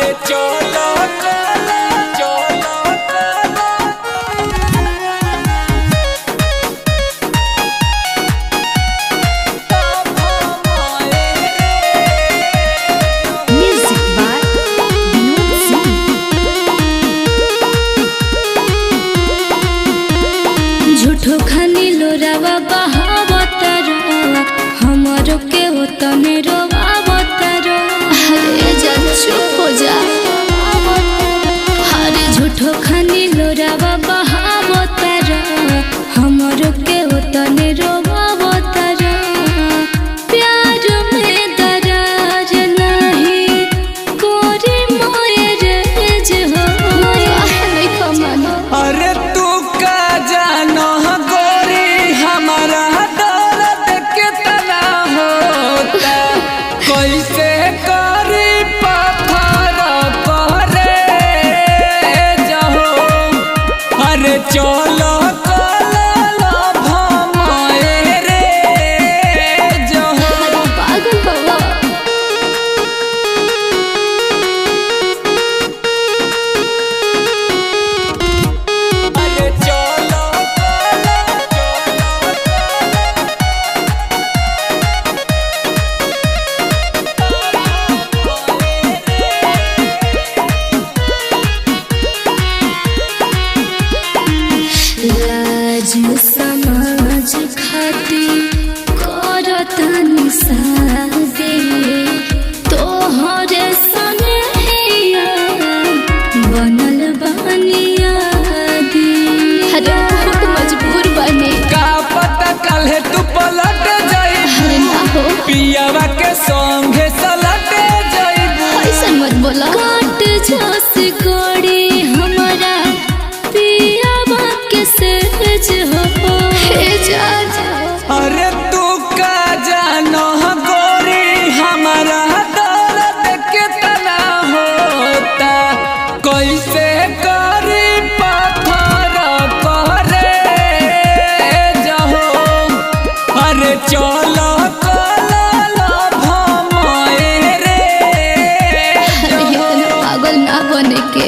अरे चलो चलो चलो Music by Vinod Singh। झूठो खानी लोरावा बहावतारा हमारो के होतने रोवावतारा। अरे जल चुप हो जा। अरे झूठो खानी लोरावा बहावतारा हमारो के होतने रोवावतारा। प्यार में दरार नहीं कोरी मोरे जे हो नहीं कमानो। अरे तू का जानो गोरी हमारा दर्द कितना होता कैसे करी पत्थर करे जाओ। अरे चलो कलो भमाए रे जाओ। अरे पागल बाबा। अरे चलो लाज समाज खातिर करतन सादे तोहरे सनेहिया बनल बनिया दी। अरे बहुत मजबूर बने। का पता कल तू पलट जाई अरे ना हो पियावा के संगे सलट जाइबू। ऐसा मत बोला। काट जस कोड़ी हमारा पियावा के सेज हो हे जा। अरे तू का जानो गोरी हमारा दर्द कितना होता कैसे करी पत्थर करे जाओ। अरे चलो कलो भमाए रे अरे इतना पागल ना बने के।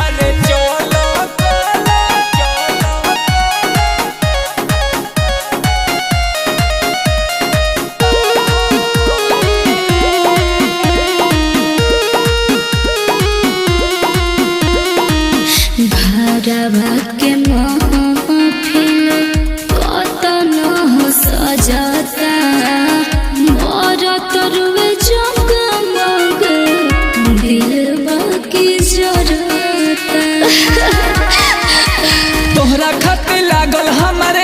अरे चलो चलो भरवा के महफिल कतन हो सजता बरत रुए जगमग दिलवा की जरता। तोहरा खत लागल हमारे